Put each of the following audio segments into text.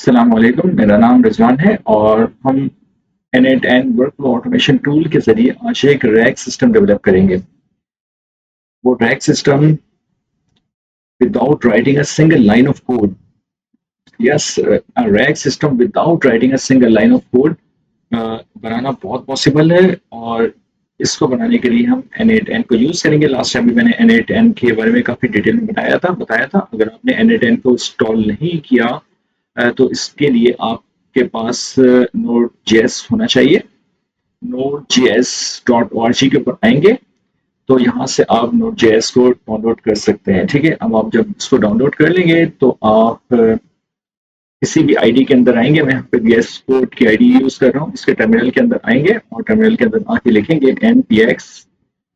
अस्सलाम वालेकुम, मेरा नाम रिजवान है और हम n8n वर्कफ्लो ऑटोमेशन टूल के ज़रिए आज एक रैक सिस्टम डेवलप करेंगे। वो RAG system without writing a single line of code, yes, a RAG system without writing a single line of code बनाना बहुत पॉसिबल है। और इसको बनाने के लिए हम n8n को यूज़ करेंगे। लास्ट टाइम भी मैंने n8n के बारे में काफ़ी डिटेल में बताया था। अगर आपने n8n को इंस्टॉल नहीं किया तो इसके लिए आपके पास Node.js होना चाहिए। Node.js.org के ऊपर आएंगे तो यहाँ से आप Node.js को डाउनलोड कर सकते हैं। ठीक है, अब आप जब इसको डाउनलोड कर लेंगे तो आप किसी भी आईडी के अंदर आएंगे। मैं यहाँ पे VS कोड की आईडी यूज कर रहा हूँ। इसके टर्मिनल के अंदर आएंगे और टर्मिनल के अंदर आके लिखेंगे npx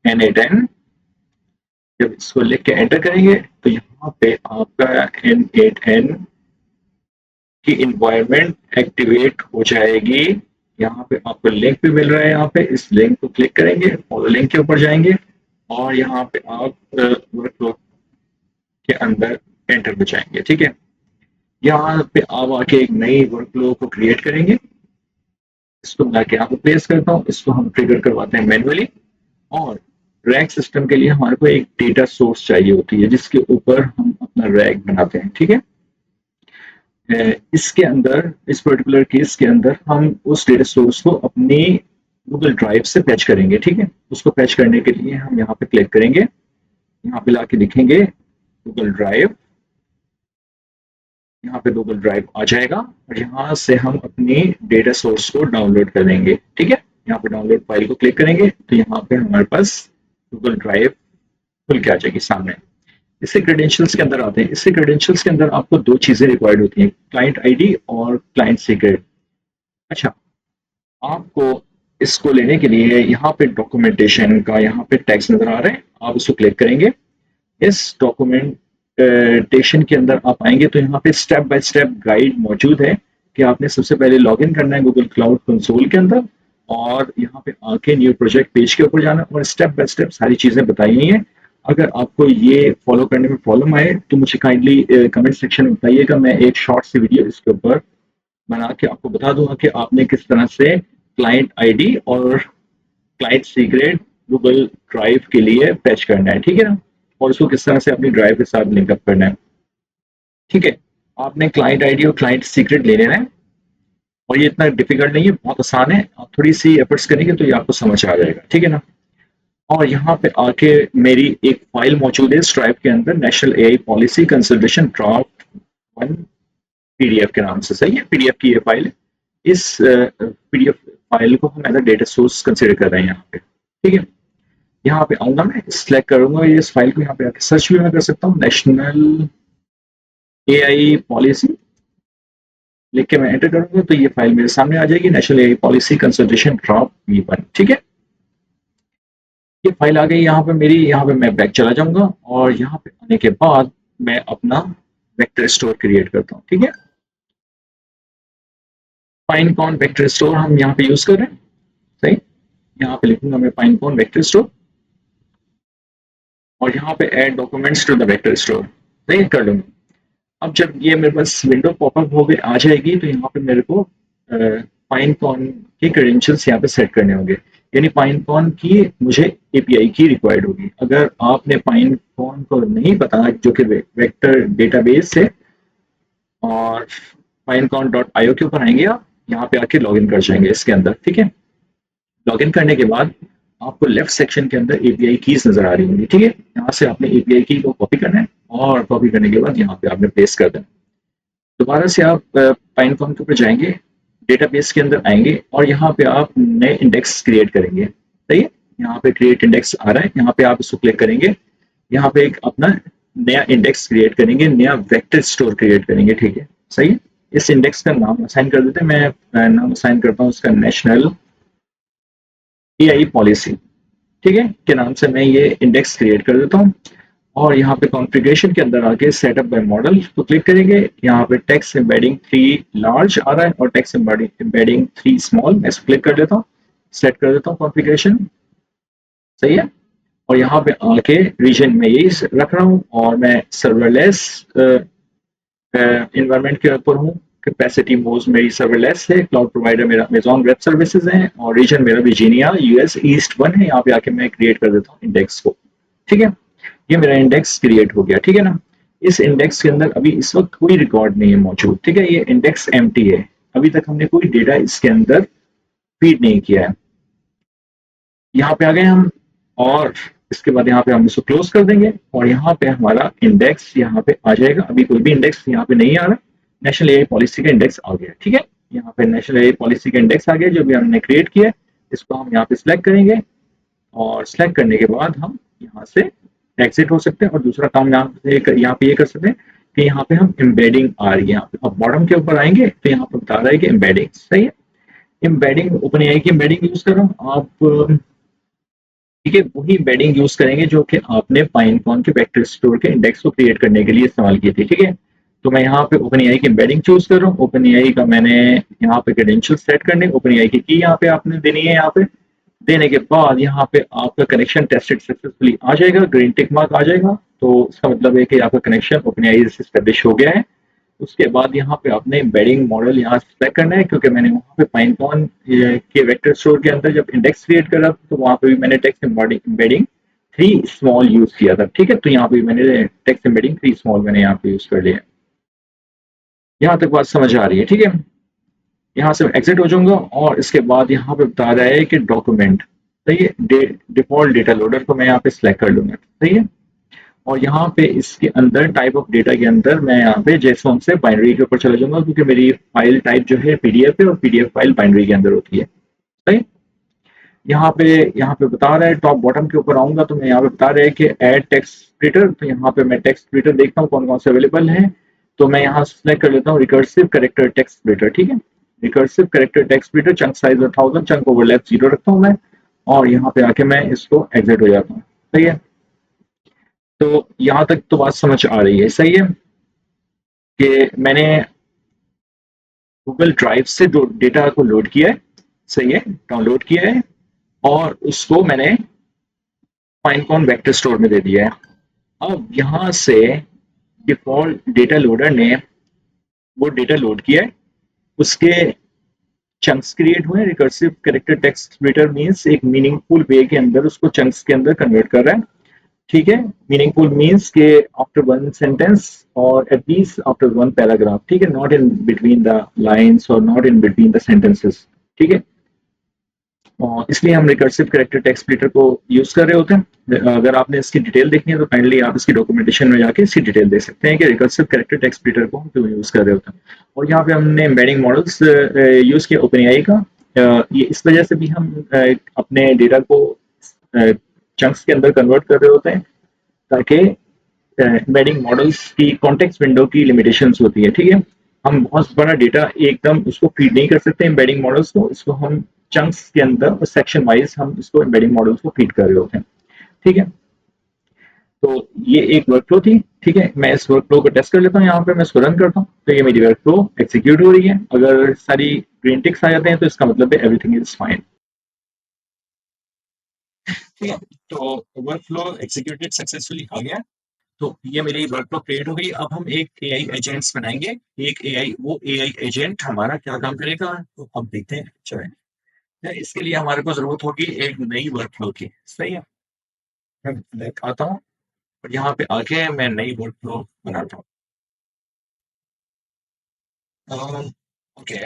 n8n। जब इसको लिख के एंटर करेंगे तो यहाँ पे आपका n8n की इन्वायरमेंट एक्टिवेट हो जाएगी। यहाँ पे आपको लिंक भी मिल रहा है। यहाँ पे इस लिंक को क्लिक करेंगे, फॉलो लिंक के ऊपर जाएंगे और यहाँ पे आप वर्कफ्लो के अंदर एंटर हो जाएंगे। ठीक है, यहाँ पे आप आके एक नई वर्कफ्लो को क्रिएट करेंगे। इसको मैं यहाँ पे प्लेस करता हूँ, इसको हम ट्रिगर करवाते हैं मैनुअली। और रैक सिस्टम के लिए हमारे को एक डेटा सोर्स चाहिए होती है जिसके ऊपर हम अपना रैक बनाते हैं। ठीक है, इसके अंदर, इस पर्टिकुलर केस के अंदर हम उस डेटा सोर्स को अपनी गूगल ड्राइव से पैच करेंगे। ठीक है, उसको पैच करने के लिए हम यहाँ पे क्लिक करेंगे, यहाँ पे लाके लिखेंगे गूगल ड्राइव। यहाँ पे गूगल ड्राइव आ जाएगा और यहाँ से हम अपनी डेटा सोर्स को डाउनलोड कर लेंगे। ठीक है, यहाँ पे डाउनलोड फाइल को क्लिक करेंगे तो यहाँ पे हमारे पास गूगल ड्राइव खुल के आ जाएगी सामने। इससे क्रेडेंशियल्स के अंदर आते हैं। इससे क्रेडेंशियल्स के अंदर आपको दो चीजें रिक्वायर्ड होती हैं, क्लाइंट आईडी और क्लाइंट सीक्रेट। अच्छा, आपको इसको लेने के लिए यहाँ पे डॉक्यूमेंटेशन का यहाँ पे टैग्स नजर आ रहे हैं, आप उसको क्लिक करेंगे। इस डॉक्यूमेंटेशन के अंदर आप आएंगे तो यहाँ पे स्टेप बाय स्टेप गाइड मौजूद है कि आपने सबसे पहले लॉग इन करना है गूगल क्लाउड कंसोल के अंदर और यहाँ पे आके न्यू प्रोजेक्ट पेज के ऊपर जाना और स्टेप बाय स्टेप सारी चीजें बताई गई हैं। अगर आपको ये फॉलो करने में प्रॉब्लम आए तो मुझे काइंडली कमेंट सेक्शन में बताइएगा। मैं एक शॉर्ट सी वीडियो इसके ऊपर बना के आपको बता दूंगा कि आपने किस तरह से क्लाइंट आईडी और क्लाइंट सीक्रेट गूगल ड्राइव के लिए पैच करना है। ठीक है ना, और उसको किस तरह से अपनी ड्राइव के साथ लिंकअप करना है। ठीक है, आपने क्लाइंट आईडी और क्लाइंट सीक्रेट ले लेना है और ये इतना डिफिकल्ट नहीं है, बहुत आसान है। आप थोड़ी सी एफर्ट्स करेंगे तो ये आपको समझ आ जाएगा। ठीक है ना, और यहाँ पे आके मेरी एक फाइल मौजूद है स्ट्राइप के अंदर, national AI policy consultation draft 1 PDF के नाम से। सही है, पीडीएफ की ये फाइल है। इस पीडीएफ फाइल को हम as a data source consider कर रहे हैं यहाँ पे। ठीक है, यहाँ पे आऊंगा, मैं सिलेक्ट करूंगा इस फाइल को। यहाँ पे आके सर्च भी मैं कर सकता हूँ, नेशनल एआई पॉलिसी लिख के मैं एंटर करूंगा तो ये फाइल मेरे सामने आ जाएगी, national AI policy consultation draft V1। ठीक है, ये फाइल आ गई यहाँ पे मेरी। यहाँ पे मैं बैक चला जाऊंगा और यहाँ पे आने के बाद मैं अपना वेक्टर स्टोर क्रिएट करता हूँ। ठीक है, पाइनकॉन वेक्टर स्टोर हम यहाँ पे यूज कर रहे हैं। सही, यहाँ पे लिखूंगा मैं पाइनकॉन वेक्टर स्टोर और यहाँ पे add documents to the vector store. सही, कर लूंगा। अब जब ये मेरे पास विंडो पॉपअप हो गई आ जाएगी तो यहाँ पे मेरे को पाइनकॉन के क्रेडेंशियल्स यहाँ पे सेट करने होंगे। यानी पाइनकॉन की मुझे एपीआई की रिक्वायर्ड होगी। अगर आपने पाइनकॉन को नहीं पता, जो कि वेक्टर डेटाबेस है, और pinecone.io के ऊपर आएंगे, आप यहाँ पे आके लॉगिन कर जाएंगे इसके अंदर। ठीक है, लॉगिन करने के बाद आपको लेफ्ट सेक्शन के अंदर एपीआई कीज नजर आ रही होंगी। ठीक है, यहाँ से आपने एपीआई की को कॉपी करना है और कॉपी करने के बाद यहाँ पे आपने पेस्ट कर देना। दोबारा से आप पाइनकॉन के ऊपर जाएंगे, डेटाबेस के अंदर आएंगे और यहाँ पे आप नए इंडेक्स क्रिएट करेंगे। सही है, यहाँ पे क्रिएट इंडेक्स आ रहा है, यहाँ पे आप इसको क्लिक करेंगे। यहाँ पे एक अपना नया इंडेक्स क्रिएट करेंगे, नया वेक्टर स्टोर क्रिएट करेंगे। ठीक है, सही है। इस इंडेक्स का नाम असाइन कर देते हैं। मैं नाम असाइन करता हूँ उसका नेशनल एआई पॉलिसी। ठीक है, के नाम से मैं ये इंडेक्स क्रिएट कर देता हूँ और यहाँ पे कॉन्फ़िगरेशन के अंदर आके सेटअप बाय मॉडल तो क्लिक करेंगे। यहाँ पे टेक्स्ट एम्बेडिंग 3 लार्ज आ रहा है और टेक्स्ट एम्बेडिंग 3 स्मॉल। मैं इसको क्लिक कर देता हूँ, सेट कर देता हूँ कॉन्फ़िगरेशन। सही है, और यहाँ पे आके रीजन में यही रख रहा हूँ और मैं सर्वरलेस इन्वायरमेंट के ऊपर हूँ। कैपेसिटी मोज मेरी सर्वरलेस है, क्लाउड प्रोवाइडर मेरा अमेजॉन वेब सर्विसेज है, और रीजन मेरा वर्जीनिया यूएस ईस्ट 1 है। यहाँ पे आके मैं क्रिएट कर देता हूँ इंडेक्स को। ठीक है, ये मेरा इंडेक्स क्रिएट हो गया। ठीक है ना, इस इंडेक्स के अंदर अभी इस वक्त कोई रिकॉर्ड नहीं है मौजूद। ठीक है, ये इंडेक्स एम्प्टी है, अभी तक हमने कोई डेटा इसके अंदर फीड नहीं किया है। यहाँ पे आ गए हम, और इसके बाद यहाँ पे हम इसको क्लोज कर देंगे, और यहाँ पे हमारा इंडेक्स यहाँ पे आ जाएगा। अभी कोई भी इंडेक्स यहाँ पे नहीं आ रहा, नेशनल एआई पॉलिसी का इंडेक्स आ गया। ठीक है, यहाँ पे नेशनल एआई पॉलिसी का इंडेक्स आ गया जो भी हमने क्रिएट किया है। इसको हम यहाँ पे सिलेक्ट करेंगे, और सिलेक्ट करने के बाद हम यहाँ से एग्जिट हो सकते हैं, और दूसरा काम यहाँ पे ये कर सकते हैं कि यहाँ पे हम एम्बेडिंग आ रही है। यहाँ पे अब बॉटम के ऊपर आएंगे तो यहाँ पे बता रहा है कि एम्बेडिंग सही है। एम्बेडिंग ओपन एआई की एम्बेडिंग यूज कर रहा हूँ आप। ठीक है, वही एम्बेडिंग यूज करेंगे जो कि आपने पाइनकॉन के वेक्टर स्टोर के इंडेक्स को क्रिएट करने के लिए इस्तेमाल की थी। ठीक है, तो मैं यहाँ पे ओपन एआई की एम्बेडिंग चूज कर रहा हूँ। ओपन एआई का मैंने यहाँ पे क्रेडेंशियल सेट करने, ओपन एआई की यहाँ पे आपने देनी है। यहाँ पे देने के बाद यहाँ पे आपका कनेक्शन टेस्टेड सक्सेसफुली आ जाएगा, ग्रीन टिक मार्क आ जाएगा, तो इसका मतलब है कि आपका कनेक्शन ओपन एआई से स्टैब्लिश हो गया है। उसके बाद यहाँ पे आपने एम्बेडिंग मॉडल यहाँ सेलेक्ट करना है, क्योंकि मैंने वहाँ पे पाइनकॉन के वेक्टर स्टोर के अंदर जब इंडेक्स क्रिएट करा तो वहाँ पे भी मैंने टेक्स्ट एम्बेडिंग 3 स्मॉल यूज किया था। ठीक है, तो यहाँ पे मैंने टेक्स्ट एम्बेडिंग 3 स्मॉल मैंने यहाँ पे यूज कर लिया। यहाँ तक बात समझ आ रही है? ठीक है, यहाँ से एग्जिट हो जाऊंगा, और इसके बाद यहाँ पे बता रहा है कि डॉक्यूमेंट सही है, डिफॉल्ट डेटा लोडर को मैं यहाँ पे सिलेक्ट कर लूंगा। सही है, और यहाँ पे इसके अंदर टाइप ऑफ डेटा के अंदर मैं यहाँ पे जेसॉन से बाइनरी के ऊपर चला जाऊंगा, क्योंकि मेरी फाइल टाइप जो है पीडीएफ है, और पीडीएफ फाइल बाइनरी के अंदर होती है। सही, यहाँ पे बता रहा है टॉप बॉटम के ऊपर आऊंगा तो मैं यहाँ पे बता रहा है कि ऐड टेक्स्ट स्प्लिटर, तो यहाँ पे मैं टेक्स्ट स्प्लिटर देखता हूँ कौन कौन से अवेलेबल है। तो मैं यहाँ सेलेक्ट कर लेता हूँ रिकर्सिव कैरेक्टर टेक्स्ट स्प्लिटर। ठीक है, recursive character text splitter, chunk size 1000, chunk overlap 0 रखता हूँ मैं, और यहाँ पे आके मैं इसको एग्जिट हो जाता हूँ। सही है, तो यहाँ तक तो बात समझ आ रही है? सही है, कि मैंने गूगल ड्राइव से जो डेटा को लोड किया है, सही है, डाउनलोड किया है, और उसको मैंने पाइनकॉन वेक्टर स्टोर में दे दिया है। अब यहाँ से डिफॉल्ट डेटा लोडर ने वो डेटा लोड किया है, उसके चंक्स क्रिएट हुए हैं। Recursive character text splitter means एक मीनिंगफुल वे के अंदर उसको चंक्स के अंदर कन्वर्ट कर रहा है। ठीक है, मीनिंगफुल मीन्स के आफ्टर वन सेंटेंस और at least after one paragraph. ठीक है, not in between the lines और not in between the sentences. ठीक है, और इसलिए हम रिकर्सिव कैरेक्टर टेक्स्ट स्प्लिटर को यूज कर रहे होते हैं। अगर आपने इसकी डिटेल देखनी है तो काइंडली आप इसकी डॉक्यूमेंटेशन में जाके इसकी डिटेल देख सकते हैं कि रिकर्सिव कैरेक्टर टेक्स्ट स्प्लिटर को हम क्यों यूज कर रहे होते हैं। और यहाँ पे हमने एम्बेडिंग मॉडल्स यूज किया ओपन एआई का। ये इस वजह से भी हम अपने डेटा को चंक्स के अंदर कन्वर्ट कर रहे होते हैं, ताकि एम्बेडिंग मॉडल्स की कॉन्टेक्स्ट विंडो की लिमिटेशंस होती है। ठीक है, हम बहुत बड़ा डेटा एकदम उसको फीड नहीं कर सकते एम्बेडिंग मॉडल्स को, इसको हम चंक्स के अंदर और सेक्शन वाइज हम इसको एम्बेडिंग मॉडल्स को फीड कर रहे होते हैं। ठीक है, तो ये एक वर्कफ्लो थी। ठीक है, मैं इस वर्कफ्लो को टेस्ट कर लेता हूँ, यहाँ पे मैं इसको रन करता हूँ, तो ये मेरी वर्कफ्लो एग्जीक्यूट हो रही है। अगर सारी ग्रीन टिक्स आ जाते हैं तो इसका मतलब है एवरीथिंग इज फाइन। ठीक है, तो वर्कफ्लो एग्जीक्यूटेड सक्सेसफुली आ गया। तो ये मेरी वर्कफ्लो क्रिएट हो गई। अब हम एक एआई एजेंट्स बनाएंगे। एक एआई, वो एआई एजेंट हमारा क्या काम करेगा, तो अब देखते हैं। चलिए, इसके लिए हमारे को जरूरत होगी एक नई वर्कफ्लो की। सही है, मैं बैक आता हूँ, और यहाँ पे आके मैं नई वर्कफ्लो बनाता हूँ। ओके,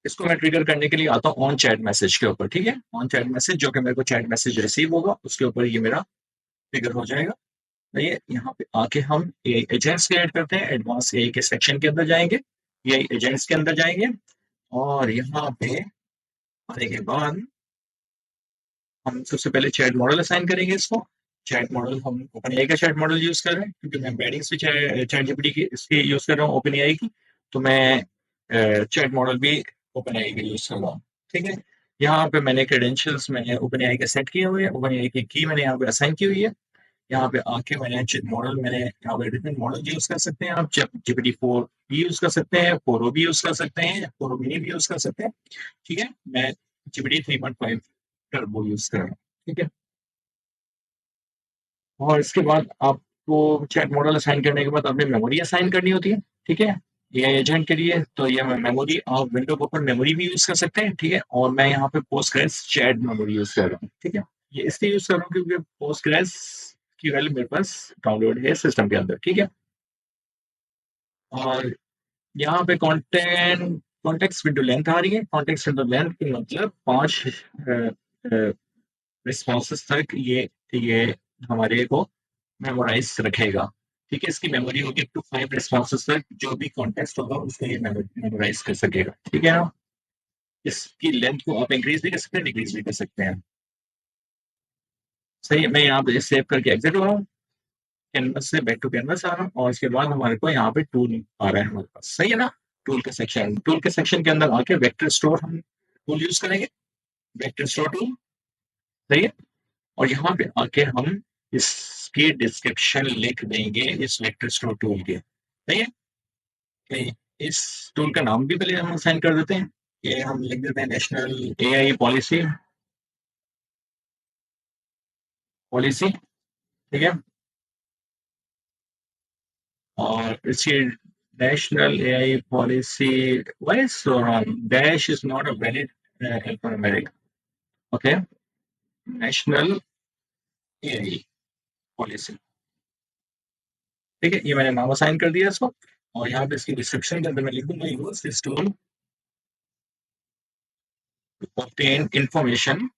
इसको मैं ट्रिगर करने के लिए आता हूँ ऑन चैट मैसेज के ऊपर। ठीक है, ऑन चैट मैसेज, जो कि मेरे को चैट मैसेज रिसीव होगा उसके ऊपर ये मेरा ट्रिगर हो जाएगा। तो ये यहाँ पे आके हम एआई एजेंट्स क्रिएट करते हैं। एडवांस एआई के सेक्शन के अंदर जाएंगे, एआई एजेंट्स के अंदर जाएंगे, और यहाँ पे आने के बाद हम सबसे पहले चैट मॉडल असाइन करेंगे इसको। चैट मॉडल हम ओपन एआई का चैट मॉडल यूज कर रहे हैं, क्योंकि मैं एम्बेडिंग्स भी चैट जीपीटी की इसकी यूज कर रहा हूँ ओपन एआई की, तो मैं चैट मॉडल भी ओपन एआई का यूज कर रहा हूँ। ठीक है, यहाँ पे मैंने क्रेडेंशियल्स मैंने ओपन एआई का सेट किए हुए हैं, ओपन एआई की मैंने यहाँ पे असाइन की हुई है। यहाँ पे आके मैंने मॉडल, मैंने यहाँ पे डिफरेंट मॉडल यूज कर सकते हैं आप। GPT-4 भी यूज कर सकते हैं, 4o भी यूज कर सकते हैं, 4o मिनी भी यूज कर सकते हैं। ठीक है, मैं GPT-3.5 टर्बो यूज कर रहा हूँ। ठीक है, और इसके बाद आपको चैट मॉडल असाइन करने के बाद आपने मेमोरी असाइन करनी होती है। ठीक है, एआई एजेंट के लिए तो ये मेमोरी, आप विंडो के ऊपर मेमोरी भी यूज कर सकते हैं, ठीक है। और मैं यहाँ पे पोस्टग्रेस चैट मेमोरी यूज कर रहा हूँ, ठीक है। ये इसलिए यूज कर रहा हूँ क्योंकि पोस्टग्रेस की वैल्यू मेरे पास डाउनलोड है सिस्टम के अंदर, ठीक है। और यहाँ पे कंटेंट कॉन्टेक्स्ट विंडो लेंथ आ रही है। कॉन्टेक्स्ट विंडो लेंथ की मतलब 5 रिस्पॉन्सेस तक ये हमारे को मेमोराइज रखेगा, ठीक है। इसकी मेमोरी होगी अप टू 5 रिस्पॉन्सेस तक, जो भी कॉन्टेक्स्ट होगा उसको ये मेमोराइज कर सकेगा, ठीक है ना। इसकी लेंथ को आप इंक्रीज भी कर सकते हैं, डिक्रीज भी कर सकते हैं। सही है, मैं यहाँ पे सेव करके एग्जिट हो रहा हूँ, कैनवस से बैक टू कैनवस आ रहा हूँ, और उसके बाद हमारे को यहाँ पे टूल आ रहा है हमारे पास, सही है ना। टूल के सेक्शन के अंदर आके वेक्टर स्टोर हम टूल यूज करेंगे, वेक्टर स्टोर टूल, सही है। और यहाँ पे आके हम इसकी डिस्क्रिप्शन लिख देंगे इस वेक्टर स्टोर टूल के, सही है। कि इस टूल का नाम भी पहले हम असाइन कर देते हैं, ये हम लिख देते हैं नेशनल एआई पॉलिसी, पॉलिसी, ठीक है। और इसकी national AI policy, why so wrong, dash is not a valid alphanumeric, okay. National AI policy, ठीक है, ये मैंने नाम असाइन कर दिया इसको। और यहाँ पे इसकी डिस्क्रिप्शन के अंदर मैं लिख दूंगा use this tool to obtain information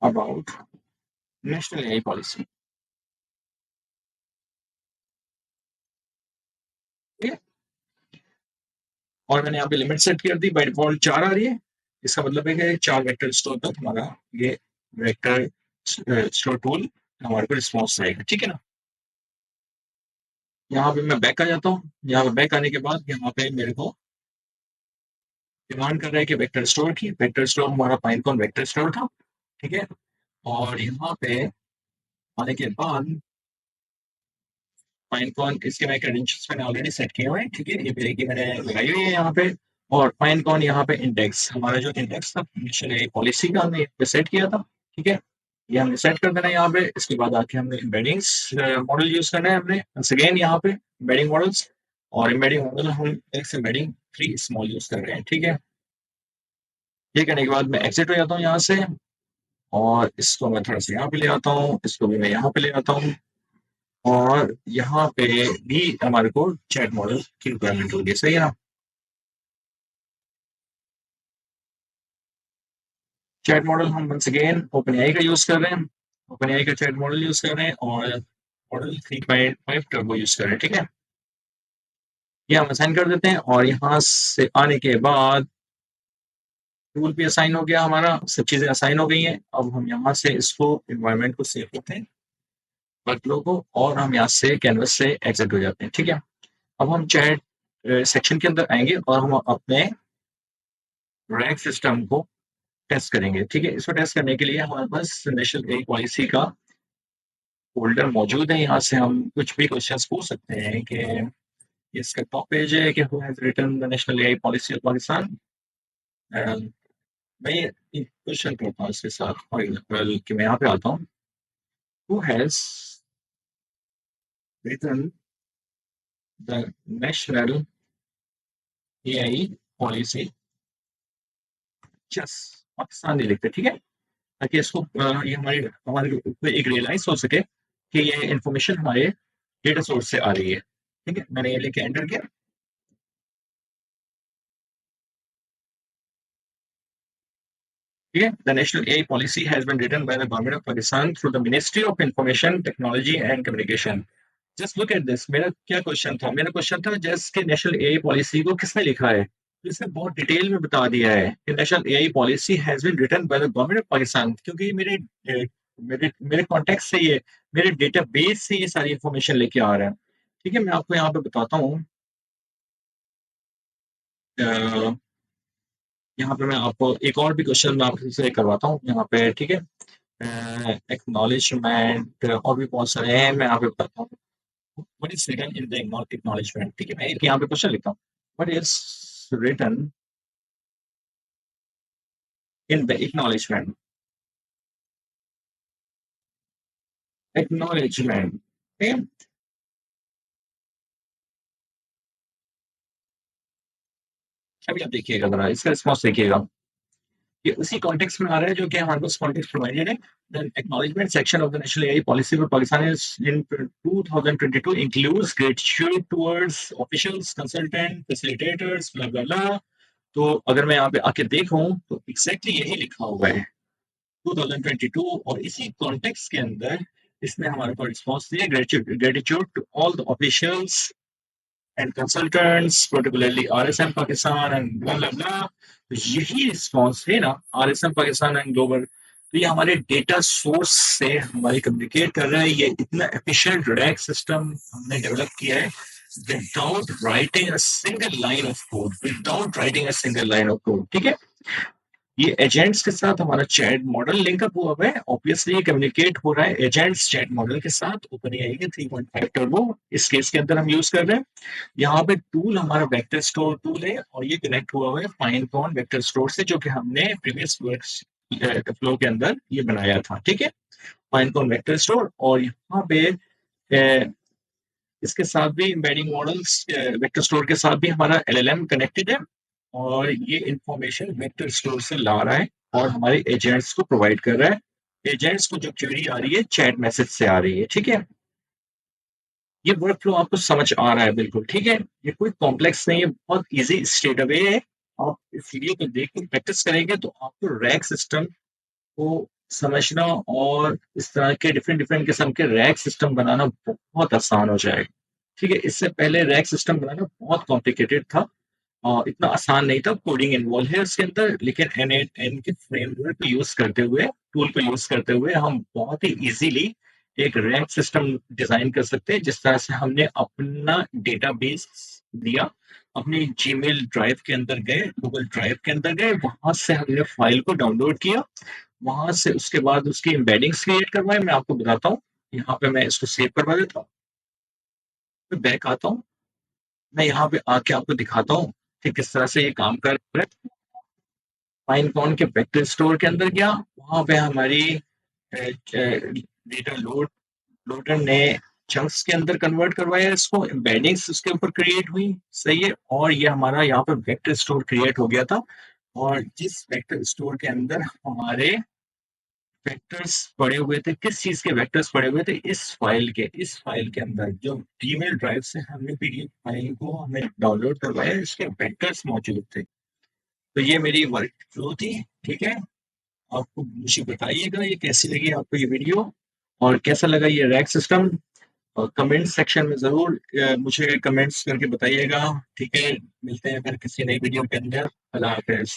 about national AI policy, ठीक है। और मैंने यहाँ पे लिमिट सेट कर दी, बाय डिफॉल्ट 4 आ रही है। इसका मतलब है कि 4 वेक्टर स्टोर तक हमारा ये वेक्टर स्टोर टूल हमारे को रिस्पॉन्स आएगा, ठीक है ना। यहाँ पे मैं बैक आ जाता हूँ। यहाँ पे बैक आने के बाद यहाँ पे मेरे को डिमांड कर रहा है कि वेक्टर स्टोर की, वेक्टर स्टोर हमारा पाइनकॉन वेक्टर स्टोर था, ठीक है। और यहाँ पे आने के बाद पाइनकॉन, इसके मैं क्रेडेंशियल्स मैंने ऑलरेडी सेट किए हुए हैं, ठीक है। ये ब्रेक की मैंने लगाई हुई है यहाँ पे। और पाइनकॉन यहाँ पे इंडेक्स, हमारा जो इंडेक्स था मिशन पॉलिसी का, हमने पे सेट किया था, ठीक है। ये हमने सेट कर देना है यहाँ पे। इसके बाद आके हमने एम्बेडिंग्स मॉडल यूज करना है हमने, अगेन यहाँ पे एम्बेडिंग मॉडल्स। और एम्बेडिंग मॉडल हम एक्स एम्बेडिंग 3 स्मॉल यूज कर रहे हैं, ठीक है। ये करने के बाद मैं एग्जिट हो जाता हूँ यहाँ से। और इसको मैं थोड़ा सा यहाँ पे ले आता हूँ, इसको भी मैं यहाँ पे ले आता हूँ। और यहाँ पे भी हमारे को चैट मॉडल की रिक्वायरमेंट होगी, सही है ना। चैट मॉडल हम वंस अगेन ओपन एआई का यूज कर रहे हैं, ओपन एआई का चैट मॉडल यूज कर रहे हैं, और मॉडल 3.5 टर्बो यूज कर रहे हैं, ठीक है। ये हम असाइन कर देते हैं। और यहाँ से आने के बाद टूल भी असाइन हो गया, हमारा सब चीजें असाइन हो गई हैं। अब हम यहाँ से इसको इन्वायरमेंट को सेव करते हैं, वर्कफ्लो को, और हम यहाँ से कैनवस से एग्जिट हो जाते हैं, ठीक है। अब हम चैट सेक्शन के अंदर आएंगे और हम अपने रैक सिस्टम को टेस्ट करेंगे, ठीक है। इसको टेस्ट करने के लिए हमारे पास नेशनल एआई पॉलिसी का फोल्डर मौजूद है। यहाँ से हम कुछ भी क्वेश्चंस पूछ सकते हैं कि इसका टॉप पेज है कि who has written the national AI policy of Pakistan. मैं ये क्वेश्चन करता हूँ इसके साथ, फॉर एग्जाम्पल कि मैं यहाँ पे आता हूँ, who has written the national AI policy, just Pakistan नहीं लिखते, ठीक है। ताकि इसको ये हमारे हमारे को एक रियलाइज हो सके कि ये इंफॉर्मेशन हमारे डेटा सोर्स से आ रही है, ठीक है। मैंने ये लेके एंटर किया, ठीक है। The national AI policy has been written by the government of Pakistan through the ministry of information technology and communication. Just look at this, मेरा क्या क्वेश्चन था, मेरा क्वेश्चन था जस्ट कि नेशनल एआई पॉलिसी को किसने लिखा है। तो इसने बहुत डिटेल में बता दिया है कि national AI policy has been written by the government of Pakistan, क्योंकि मेरे कॉन्टेक्ट से ये, मेरे डेटाबेस से ये सारी इंफॉर्मेशन लेके आ रहा है, ठीक है। मैं आपको यहाँ पे बताता हूँ, यहाँ पे मैं आपको एक और भी क्वेश्चन मैं आपसे करवाता हूँ यहाँ पे, ठीक है। एक्नॉलेजमेंट और भी बहुत सारे हैं, मैं यहाँ पे बताता हूँ। What is written in the acknowledgement, ठीक है। मैं एक यहाँ पे क्वेश्चन लिखता हूँ, what is written in the acknowledgement acknowledgement. अभी आप देखिएगा जरा इसका रिस्पॉन्स देखिएगा, ये उसी कॉन्टेक्स्ट में आ रहा है जो कि हमारे पास कॉन्टेक्स्ट प्रोवाइडेड है। The acknowledgement section of the national AI policy for Pakistan is in 2022 includes gratitude towards officials, consultant, facilitators, blah blah blah। तो अगर मैं यहाँ पे आके देखूं तो एग्जैक्टली यही लिखा हुआ है 2022, और इसी कॉन्टेक्स्ट के अंदर इसने हमारे को रिस्पॉन्स दिया, gratitude to all the officials and consultants, particularly RSM Pakistan and blah blah blah। तो यही रिस्पॉन्स है ना, RSM पाकिस्तान एंड ग्लोबल, तो ये हमारे डेटा सोर्स से हमारी कम्युनिकेट कर रहा है। ये इतना एफिशिएंट रैक सिस्टम हमने डेवलप किया है without writing a single line of code, without writing a single line of code. ठीक है, ये एजेंट्स के साथ हमारा चैट मॉडल लिंकअप हुआ है, ऑब्वियसली कम्युनिकेट हो रहा है एजेंट्स चैट मॉडल के साथ ओपन एआई के 3.5 टर्बो इस केस के अंदर हम यूज कर रहे हैं। यहाँ पे टूल हमारा वेक्टर स्टोर टूल है, और ये कनेक्ट हुआ है फाइनकॉन वेक्टर स्टोर से, जो कि हमने प्रीवियस फ्लो के अंदर ये बनाया था। ठीक है, फाइनकॉन वेक्टर स्टोर, और यहाँ पे इसके साथ भी एम्बेडिंग मॉडल्स वेक्टर स्टोर के साथ भी हमारा एलएलएम कनेक्टेड है, और ये इंफॉर्मेशन वेक्टर स्टोर से ला रहा है और हमारे एजेंट्स को प्रोवाइड कर रहा है। एजेंट्स को जो क्वेरी आ रही है चैट मैसेज से आ रही है। ठीक है, ये वर्क फ्लो आपको समझ आ रहा है बिल्कुल। ठीक है, ये कोई कॉम्प्लेक्स नहीं है, बहुत इजी स्ट्रेट अवे है। आप इस वीडियो को देख के प्रैक्टिस करेंगे तो आपको रैक सिस्टम को समझना और इस तरह के डिफरेंट डिफरेंट किस्म के रैक सिस्टम बनाना बहुत आसान हो जाएगा। ठीक है, इससे पहले रैक सिस्टम बनाना बहुत कॉम्प्लिकेटेड था, इतना आसान नहीं था, कोडिंग इन्वॉल्व है उसके अंदर, लेकिन n8n के फ्रेमवर्क को यूज करते हुए, टूल को यूज करते हुए हम बहुत ही इजीली एक रैक सिस्टम डिजाइन कर सकते हैं। जिस तरह से हमने अपना डेटाबेस दिया, अपने जीमेल ड्राइव के अंदर गए, गूगल ड्राइव के अंदर गए, वहां से हमने फाइल को डाउनलोड किया, वहां से उसके बाद उसकी एम्बेडिंग्स क्रिएट करवाए। मैं आपको बताता हूँ, यहाँ पे मैं इसको सेव करवा देता हूँ, फिर बैक आता हूँ, मैं यहाँ पे आके आपको दिखाता हूँ कि किस तरह से ये काम कर रहा है। पाइनकॉन के वेक्टर स्टोर के अंदर गया, वहां पे हमारी डेटा लोडर ने चंक्स के अंदर कन्वर्ट करवाया, इसको एम्बेडिंग्स उसके ऊपर क्रिएट हुई। सही है, और ये हमारा यहाँ पे वेक्टर स्टोर क्रिएट हो गया था, और जिस वेक्टर स्टोर के अंदर हमारे वेक्टर्स पड़े हुए थे, किस चीज के वेक्टर्स पड़े हुए थे, इस फाइल के अंदर जो जीमेल ड्राइव से हमने पीडीएफ फाइल को हमें डाउनलोड करवाया, इसके वेक्टर्स मौजूद थे। तो ये मेरी वर्क फ्लो थी। ठीक है, आपको मुझे बताइएगा ये कैसी लगी आपको ये वीडियो, और कैसा लगा ये रैक सिस्टम, और कमेंट सेक्शन में जरूर मुझे कमेंट्स करके बताइएगा। ठीक है, मिलते हैं फिर किसी नई वीडियो के अंदर। अल्लाह हाफिज।